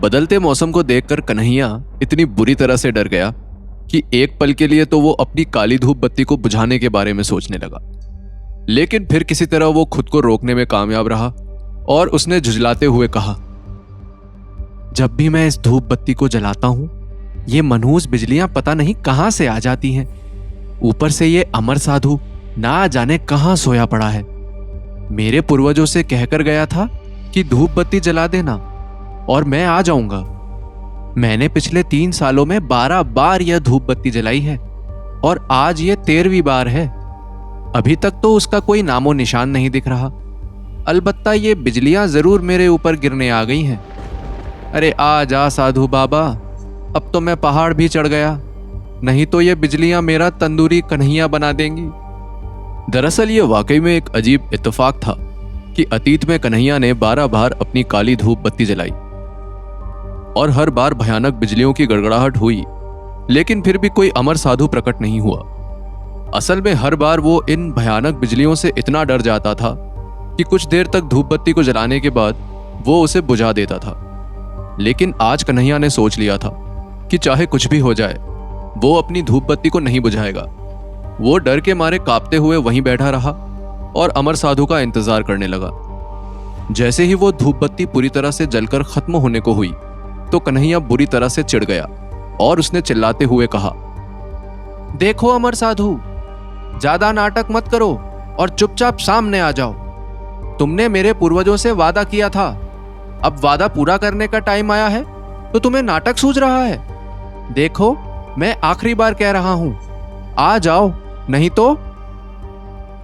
बदलते मौसम को देखकर कन्हैया इतनी बुरी तरह से डर गया कि एक पल के लिए तो वो अपनी काली धूप बत्ती को बुझाने के बारे में सोचने लगा। लेकिन फिर किसी तरह वो खुद को रोकने में कामयाब रहा और उसने झुंझलाते हुए कहा, जब भी मैं इस धूप बत्ती को जलाता हूं, ये मनहूस बिजलियां पता नहीं कहां से आ जाती हैं। ऊपर से ये अमर साधु ना जाने कहां सोया पड़ा है। मेरे पूर्वजों से कहकर गया था कि धूप बत्ती जला देना और मैं आ जाऊंगा। मैंने पिछले 3 सालों में 12 बार यह धूप बत्ती जलाई है और आज ये 13वीं बार है। अभी तक तो उसका कोई नामो निशान नहीं दिख रहा। अलबत्ता ये बिजलियां जरूर मेरे ऊपर गिरने आ गई हैं। अरे आ जा साधु बाबा, अब तो मैं पहाड़ भी चढ़ गया, नहीं तो ये बिजलियां मेरा तंदूरी कन्हैया बना देंगी। दरअसल ये वाकई में एक अजीब इत्तेफाक था कि अतीत में कन्हैया ने 12 बार अपनी काली धूप बत्ती जलाई और हर बार भयानक बिजलियों की गड़गड़ाहट हुई, लेकिन फिर भी कोई अमर साधु प्रकट नहीं हुआ। असल में हर बार वो इन भयानक बिजलियों से इतना डर जाता था कि कुछ देर तक धूप बत्ती को जलाने के बाद वो उसे बुझा देता था। लेकिन आज कन्हैया ने सोच लिया था कि चाहे कुछ भी हो जाए, वो अपनी धूप बत्ती को नहीं बुझाएगा। वो डर के मारे कांपते हुए वहीं बैठा रहा और अमर साधु का इंतजार करने लगा। जैसे ही वो धूप बत्ती पूरी तरह से जलकर खत्म होने को हुई तो कन्हैया बुरी तरह से चिढ़ गया और उसने चिल्लाते हुए कहा, देखो अमर साधु, ज्यादा नाटक मत करो और चुपचाप सामने आ जाओ। तुमने मेरे पूर्वजों से वादा किया था, अब वादा पूरा करने का टाइम आया है तो तुम्हें नाटक सूझ रहा है। देखो, मैं आखिरी बार कह रहा हूं, आ जाओ, नहीं तो।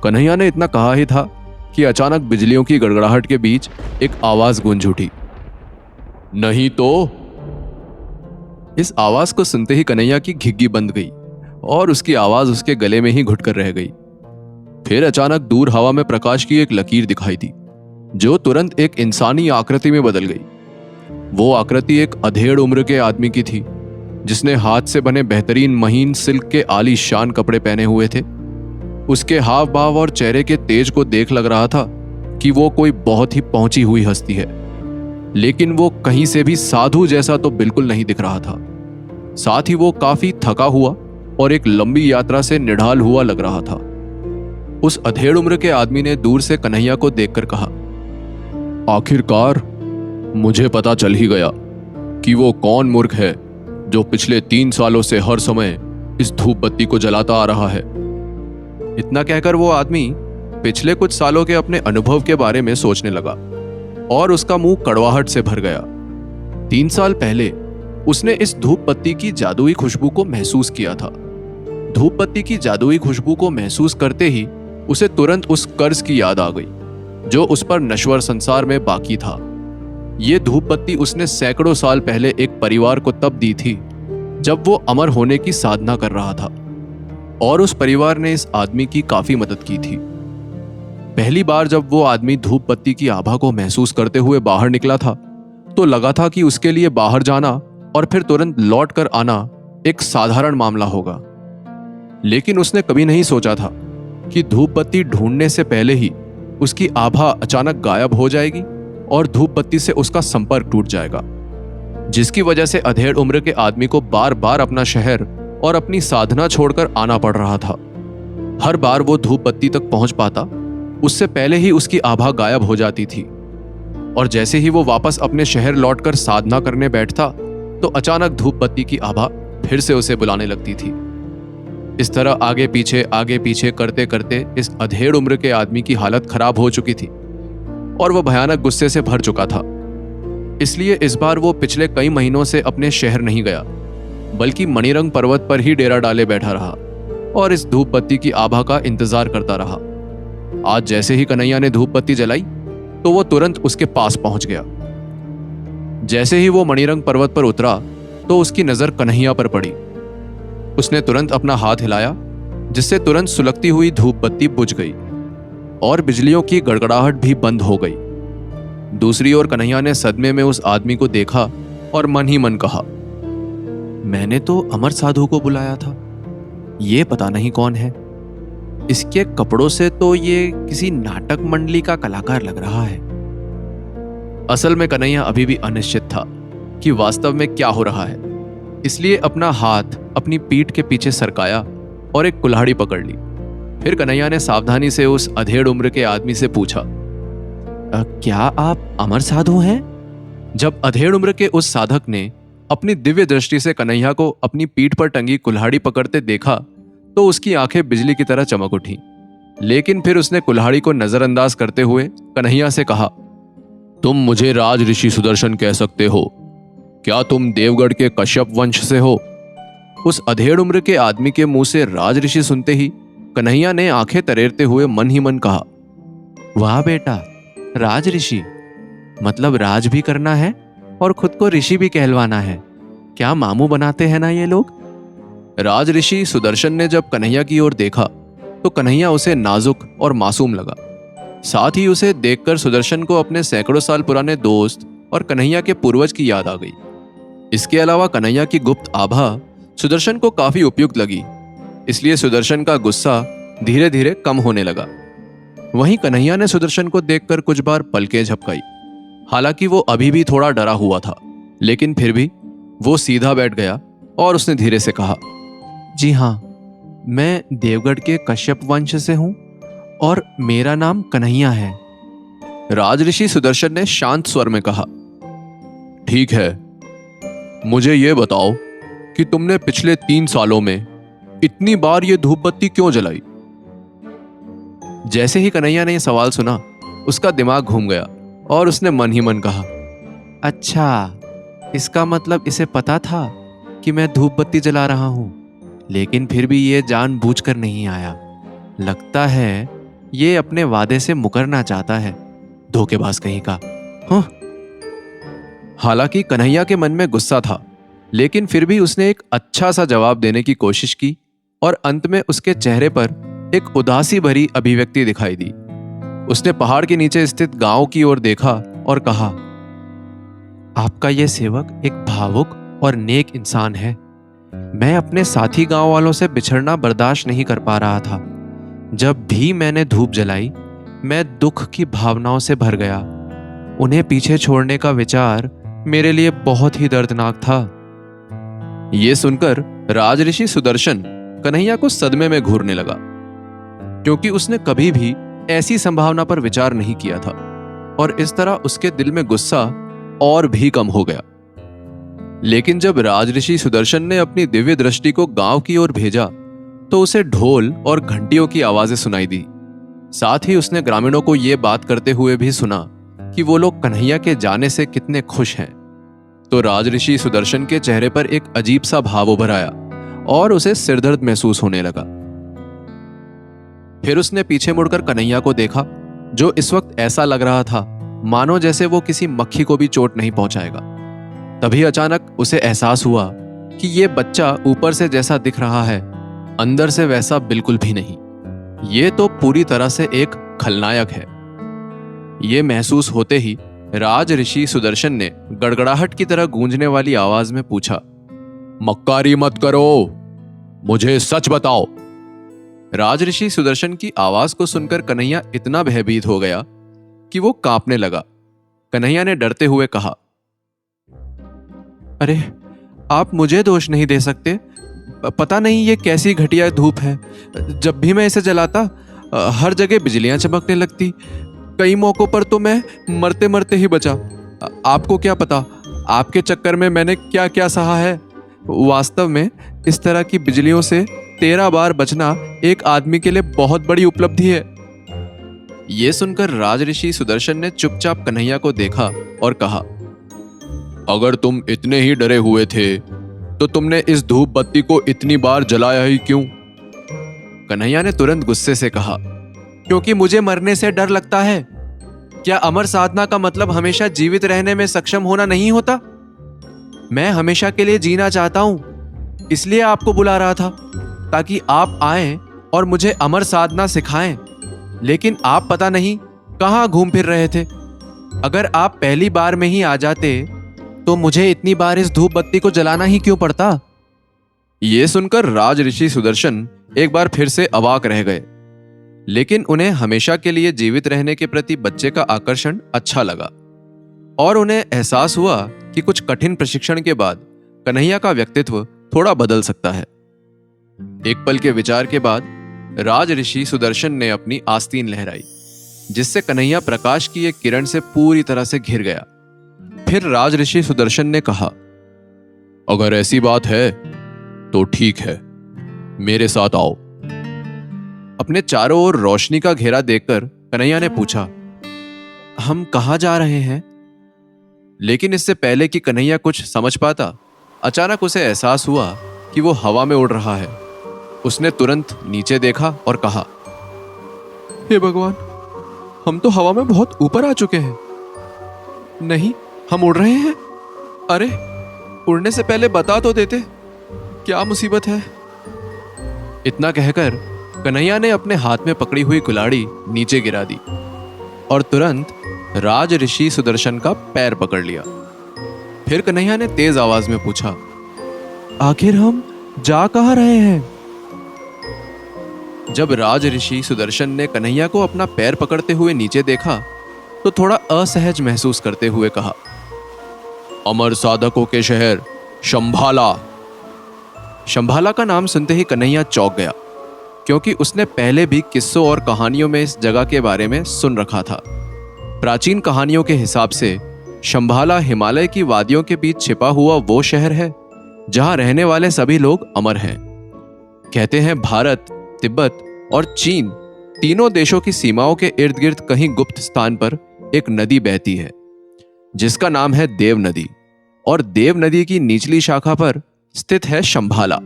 कन्हैया ने इतना कहा ही था कि अचानक बिजलियों की गड़गड़ाहट के बीच एक आवाज गूंज उठी, नहीं तो। इस आवाज को सुनते ही कन्हैया की घिग्गी बंद गई और उसकी आवाज उसके गले में ही घुटकर रह गई। फिर अचानक दूर हवा में प्रकाश की एक लकीर दिखाई दी जो तुरंत एक इंसानी आकृति में बदल गई। वो आकृति एक अधेड़ उम्र के आदमी की थी जिसने हाथ से बने बेहतरीन महीन सिल्क के आलीशान कपड़े पहने हुए थे। उसके हाव भाव और चेहरे के तेज को देख लग रहा था कि वो कोई बहुत ही पहुंची हुई हस्ती है, लेकिन वो कहीं से भी साधु जैसा तो बिल्कुल नहीं दिख रहा था। साथ ही वो काफी थका हुआ और एक लंबी यात्रा से निढाल हुआ लग रहा था। उस अधेड़ उम्र के आदमी ने दूर से कन्हैया को देखकर कहा, आखिरकार मुझे पता चल ही गया कि वो कौन मूर्ख है जो पिछले 3 सालों से हर समय इस धूप बत्ती को जलाता आ रहा है। इतना कहकर वो आदमी पिछले कुछ सालों के अपने अनुभव के बारे में सोचने लगा और उसका मुंह कड़वाहट से भर गया। 3 साल पहले उसने इस धूप बत्ती की जादुई खुशबू को महसूस किया था। धूप बत्ती की जादुई खुशबू को महसूस करते ही उसे तुरंत उस कर्ज की याद आ गई जो उस पर नश्वर संसार में बाकी था। ये धूप बत्ती उसने सैकड़ों साल पहले एक परिवार को तब दी थी जब वो अमर होने की साधना कर रहा था, और उस परिवार ने इस आदमी की काफी मदद की थी। पहली बार जब वो आदमी धूप बत्ती की आभा को महसूस करते हुए बाहर निकला था तो लगा था कि उसके लिए बाहर जाना और फिर तुरंत लौट कर आना एक साधारण मामला होगा। लेकिन उसने कभी नहीं सोचा था कि धूप बत्ती ढूंढने से पहले ही उसकी आभा अचानक गायब हो जाएगी और धूप बत्ती से उसका संपर्क टूट जाएगा, जिसकी वजह से अधेड़ उम्र के आदमी को बार बार अपना शहर और अपनी साधना छोड़कर आना पड़ रहा था। हर बार वो धूप बत्ती तक पहुंच पाता उससे पहले ही उसकी आभा गायब हो जाती थी, और जैसे ही वो वापस अपने शहर लौटकर साधना करने बैठता तो अचानक धूप बत्ती की आभा फिर से उसे बुलाने लगती थी। इस तरह आगे पीछे करते करते इस अधेड़ उम्र के आदमी की हालत खराब हो चुकी थी और वह भयानक गुस्से से भर चुका था। इसलिए इस बार वो पिछले कई महीनों से अपने शहर नहीं गया, बल्कि मणिरंग पर्वत पर ही डेरा डाले बैठा रहा और इस धूप बत्ती की आभा का इंतजार करता रहा। आज जैसे ही कन्हैया ने धूप बत्ती जलाई तो वो तुरंत उसके पास पहुंच गया। जैसे ही वो मणिरंग पर्वत पर उतरा तो उसकी नजर कन्हैया पर पड़ी। उसने तुरंत अपना हाथ हिलाया, जिससे तुरंत सुलगती हुई धूप बत्ती बुझ गई और बिजलियों की गड़गड़ाहट भी बंद हो गई। दूसरी ओर कन्हैया ने सदमे में उस आदमी को देखा और मन ही मन कहा, मैंने तो अमर साधु को बुलाया था, ये पता नहीं कौन है। इसके कपड़ों से तो ये किसी नाटक मंडली का कलाकार लग रहा है। असल में कन्हैया अभी भी अनिश्चित था कि वास्तव में क्या हो रहा है, इसलिए अपना हाथ अपनी पीठ के पीछे सरकाया और एक कुल्हाड़ी पकड़ ली। फिर कन्हैया ने सावधानी से उस अधेड़ उम्र के आदमी से पूछा, क्या आप अमर साधु हैं? जब अधेड़ उम्र के उस साधक ने अपनी दिव्य दृष्टि से कन्हैया को अपनी पीठ पर टंगी कुल्हाड़ी पकड़ते देखा तो उसकी आंखें बिजली की तरह चमक उठीं। लेकिन फिर उसने कुल्हाड़ी को नजरअंदाज करते हुए कन्हैया से कहा, तुम मुझे राज ऋषि सुदर्शन कह सकते हो। क्या तुम देवगढ़ के कश्यप वंश से हो? उस अधेड़ उम्र के आदमी के मुंह से राज ऋषि सुनते ही कन्हैया ने आंखें तरेरते हुए मन ही मन कहा, वाह बेटा, राज ऋषि मतलब राज भी करना है और खुद को ऋषि भी कहलवाना है। क्या मामू बनाते हैं ना ये लोग। राज ऋषि सुदर्शन ने जब कन्हैया की ओर देखा तो कन्हैया उसे नाजुक और मासूम लगा। साथ ही उसे देखकर सुदर्शन को अपने सैकड़ों साल पुराने दोस्त और कन्हैया के पूर्वज की याद आ गई। इसके अलावा कन्हैया की गुप्त आभा सुदर्शन को काफी उपयुक्त लगी, इसलिए सुदर्शन का गुस्सा धीरे धीरे कम होने लगा। वहीं कन्हैया ने सुदर्शन को देखकर कुछ बार पलकें झपकाई। हालांकि वो अभी भी थोड़ा डरा हुआ था, लेकिन फिर भी वो सीधा बैठ गया और उसने धीरे से कहा, जी हाँ, मैं देवगढ़ के कश्यप वंश से हूं और मेरा नाम कन्हैया है। राजऋषि सुदर्शन ने शांत स्वर में कहा, ठीक है, मुझे ये बताओ कि तुमने पिछले 3 सालों में इतनी बार ये धूप बत्ती क्यों जलाई? जैसे ही कन्हैया ने यह सवाल सुना, उसका दिमाग घूम गया और उसने मन ही मन कहा, अच्छा, इसका मतलब इसे पता था कि मैं धूप बत्ती जला रहा हूं, लेकिन फिर भी ये जानबूझकर नहीं आया। लगता है ये अपने वादे से मुकरना चाहता है, धोखेबाज कहीं का। हाँ। हालांकि कन्हैया के मन में गुस्सा था, लेकिन फिर भी उसने एक अच्छा सा जवाब देने की कोशिश की और अंत में उसके चेहरे पर एक उदासी भरी अभिव्यक्ति दिखाई दी। उसने पहाड़ के नीचे स्थित गांव की ओर देखा और कहा, आपका यह सेवक एक भावुक और नेक इंसान है। मैं अपने साथी गांव वालों से बिछड़ना बर्दाश्त नहीं कर पा रहा था। जब भी मैंने धूप जलाई, मैं दुख की भावनाओं से भर गया। उन्हें पीछे छोड़ने का विचार मेरे लिए बहुत ही दर्दनाक था। यह सुनकर राजऋषि सुदर्शन कन्हैया को सदमे में घूरने लगा, क्योंकि उसने कभी भी ऐसी संभावना पर विचार नहीं किया था और इस तरह उसके दिल में गुस्सा और भी कम हो गया। लेकिन जब राजऋषि सुदर्शन ने अपनी दिव्य दृष्टि को गांव की ओर भेजा तो उसे ढोल और घंटियों की आवाजें सुनाई दी। साथ ही उसने ग्रामीणों को यह बात करते हुए भी सुना कि वो लोग कन्हैया के जाने से कितने खुश हैं। तो राजऋषि सुदर्शन के चेहरे पर एक अजीब सा भाव उभर आया और उसे सिरदर्द महसूस होने लगा। फिर उसने पीछे मुड़कर कन्हैया को देखा, जो इस वक्त ऐसा लग रहा था मानो जैसे वो किसी मक्खी को भी चोट नहीं पहुंचाएगा। तभी अचानक उसे एहसास हुआ कि ये बच्चा ऊपर से जैसा दिख रहा है, अंदर से वैसा बिल्कुल भी नहीं। ये तो पूरी तरह से एक खलनायक है। ये महसूस होते ही राजऋषि सुदर्शन ने गड़गड़ाहट की तरह गूंजने वाली आवाज में पूछा, मक्कारी मत करो, मुझे सच बताओ। राजऋषि सुदर्शन की आवाज को सुनकर कन्हैया इतना भयभीत हो गया कि वो कांपने लगा। कन्हैया ने डरते हुए कहा, अरे आप मुझे दोष नहीं दे सकते। पता नहीं ये कैसी घटिया धूप है। जब भी मैं इसे जलाता हर जगह बिजलियां चमकने लगती। कई मौकों पर तो मैं मरते मरते ही बचा। आपको क्या पता आपके चक्कर में मैंने क्या क्या सहा है। वास्तव में इस तरह की बिजलियों से 13 बार बचना एक आदमी के लिए बहुत बड़ी उपलब्धि है। यह सुनकर राजऋषि सुदर्शन ने चुपचाप कन्हैया को देखा और कहा, अगर तुम इतने ही डरे हुए थे तो तुमने इस धूप बत्ती को इतनी बार जलाया ही क्यों? कन्हैया ने तुरंत गुस्से से कहा, क्योंकि मुझे मरने से डर लगता है। क्या अमर साधना का मतलब हमेशा जीवित रहने में सक्षम होना नहीं होता? मैं हमेशा के लिए जीना चाहता हूं, इसलिए आपको बुला रहा था ताकि आप आएं और मुझे अमर साधना सिखाएं। लेकिन आप पता नहीं कहां घूम फिर रहे थे। अगर आप पहली बार में ही आ जाते तो मुझे इतनी बार इस धूप बत्ती को जलाना ही क्यों पड़ता? यह सुनकर राजऋषि सुदर्शन एक बार फिर से अवाक रह गए, लेकिन उन्हें हमेशा के लिए जीवित रहने के प्रति बच्चे का आकर्षण अच्छा लगा और उन्हें एहसास हुआ कि कुछ कठिन प्रशिक्षण के बाद कन्हैया का व्यक्तित्व थोड़ा बदल सकता है। एक पल के विचार के बाद राज ऋषि सुदर्शन ने अपनी आस्तीन लहराई, जिससे कन्हैया प्रकाश की एक किरण से पूरी तरह से घिर गया। फिर राज ऋषि सुदर्शन ने कहा, अगर ऐसी बात है तो ठीक है, मेरे साथ आओ। अपने चारों ओर रोशनी का घेरा देखकर कन्हैया ने पूछा, हम कहां जा रहे हैं? लेकिन इससे पहले कि कन्हैया कुछ समझ पाता, अचानक उसे एहसास हुआ कि वो हवा में उड़ रहा है। उसने तुरंत नीचे देखा और कहा, हे भगवान, हम तो हवा में बहुत ऊपर आ चुके हैं। नहीं, हम उड़ रहे हैं। अरे, उड़ने से पहले बता तो देते, क्या मुसीबत है। इतना कहकर कन्हैया ने अपने हाथ में पकड़ी हुई कुल्हाड़ी नीचे गिरा दी और तुरंत राज ऋषि सुदर्शन का पैर पकड़ लिया। फिर कन्हैया ने तेज आवाज में पूछा, आखिर हम जा कहां रहे हैं? जब राज ऋषि सुदर्शन ने कन्हैया को अपना पैर पकड़ते हुए नीचे देखा तो थोड़ा असहज महसूस करते हुए कहा, अमर साधकों के शहर शंभाला। शंभाला का नाम सुनते ही कन्हैया चौंक गया, क्योंकि उसने पहले भी किस्सों और कहानियों में इस जगह के बारे में सुन रखा था। प्राचीन कहानियों के हिसाब से शंभाला हिमालय की वादियों के बीच छिपा हुआ वो शहर है जहां रहने वाले सभी लोग अमर हैं। कहते हैं भारत, तिब्बत और चीन तीनों देशों की सीमाओं के इर्द गिर्द कहीं गुप्त स्थान पर एक नदी बहती है जिसका नाम है देव नदी, और देव नदी की निचली शाखा पर स्थित है शंभाला,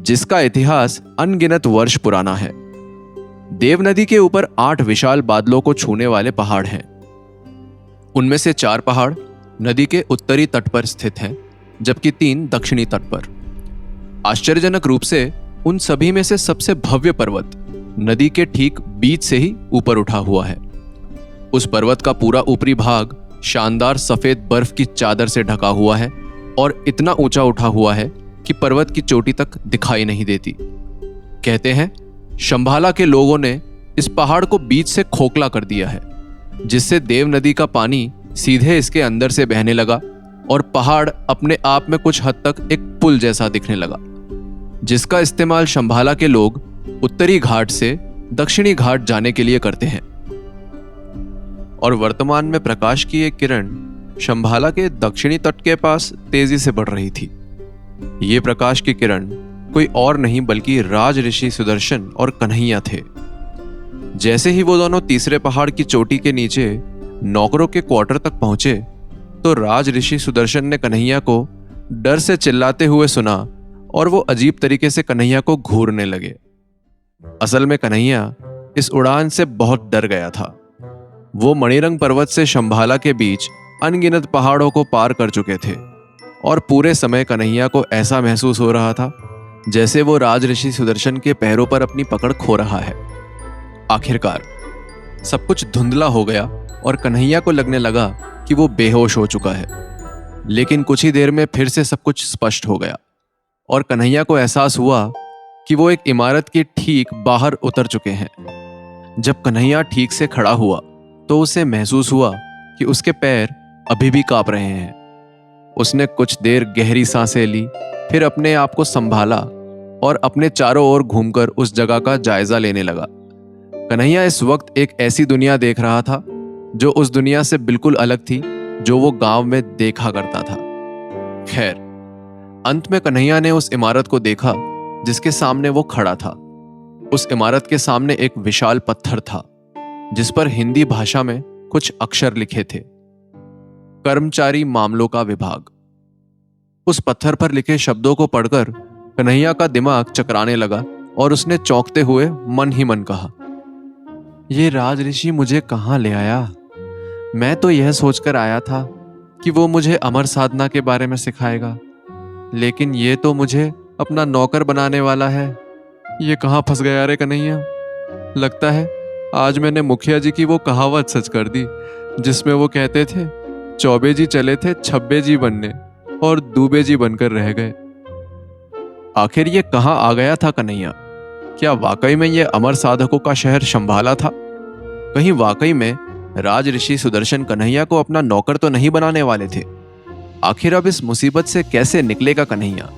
जिसका इतिहास अनगिनत वर्ष पुराना है। देव नदी के ऊपर 8 विशाल बादलों को छूने वाले पहाड़ हैं। उनमें से 4 पहाड़ नदी के उत्तरी तट पर स्थित हैं, जबकि 3 दक्षिणी तट पर। आश्चर्यजनक रूप से उन सभी में से सबसे भव्य पर्वत नदी के ठीक बीच से ही ऊपर उठा हुआ है। उस पर्वत का पूरा ऊपरी भाग शानदार सफेद बर्फ की चादर से ढका हुआ है और इतना ऊंचा उठा हुआ है कि पर्वत की चोटी तक दिखाई नहीं देती। कहते हैं शंभाला के लोगों ने इस पहाड़ को बीच से खोखला कर दिया है, जिससे देव नदी का पानी सीधे इसके अंदर से बहने लगा और पहाड़ अपने आप में कुछ हद तक एक पुल जैसा दिखने लगा, जिसका इस्तेमाल शंभाला के लोग उत्तरी घाट से दक्षिणी घाट जाने के लिए करते हैं। और वर्तमान में प्रकाश की एक किरण शंभाला के दक्षिणी तट के पास तेजी से बढ़ रही थी। ये प्रकाश की किरण कोई और नहीं बल्कि राज ऋषि सुदर्शन और कन्हैया थे। जैसे ही वो दोनों तीसरे पहाड़ की चोटी के नीचे नौकरों के क्वार्टर तक पहुंचे तो राज ऋषि सुदर्शन ने कन्हैया को डर से चिल्लाते हुए सुना और वो अजीब तरीके से कन्हैया को घूरने लगे। असल में कन्हैया इस उड़ान से बहुत डर गया था। वो मणिरंग पर्वत से शंभाला के बीच अनगिनत पहाड़ों को पार कर चुके थे और पूरे समय कन्हैया को ऐसा महसूस हो रहा था जैसे वो राज ऋषि सुदर्शन के पैरों पर अपनी पकड़ खो रहा है। आखिरकार सब कुछ धुंधला हो गया और कन्हैया को लगने लगा कि वो बेहोश हो चुका है। लेकिन कुछ ही देर में फिर से सब कुछ स्पष्ट हो गया और कन्हैया को एहसास हुआ कि वो एक इमारत के ठीक बाहर उतर चुके हैं। जब कन्हैया ठीक से खड़ा हुआ तो उसे महसूस हुआ कि उसके पैर अभी भी कांप रहे हैं। उसने कुछ देर गहरी सांसें ली, फिर अपने आप को संभाला और अपने चारों ओर घूमकर उस जगह का जायजा लेने लगा। कन्हैया इस वक्त एक ऐसी दुनिया देख रहा था जो उस दुनिया से बिल्कुल अलग थी जो वो गांव में देखा करता था। खैर, अंत में कन्हैया ने उस इमारत को देखा जिसके सामने वो खड़ा था। उस इमारत के सामने एक विशाल पत्थर था जिस पर हिंदी भाषा में कुछ अक्षर लिखे थे, कर्मचारी मामलों का विभाग। उस पत्थर पर लिखे शब्दों को पढ़कर कन्हैया का दिमाग चकराने लगा और उसने चौंकते हुए मन ही मन कहा, ये राज ऋषि मुझे कहां ले आया? मैं तो यह सोचकर आया था कि वो मुझे अमर साधना के बारे में सिखाएगा, लेकिन ये तो मुझे अपना नौकर बनाने वाला है। ये कहां फंस गया रे कन्हैया? लगता है आज मैंने मुखिया जी की वो कहावत सच कर दी जिसमें वो कहते थे, चौबे जी चले थे छब्बे जी बनने और दूबे जी बनकर रह गए। आखिर ये कहां आ गया था कन्हैया? क्या वाकई में ये अमर साधकों का शहर शंभाला था? कहीं वाकई में राज ऋषि सुदर्शन कन्हैया को अपना नौकर तो नहीं बनाने वाले थे? आखिर अब इस मुसीबत से कैसे निकलेगा कन्हैया?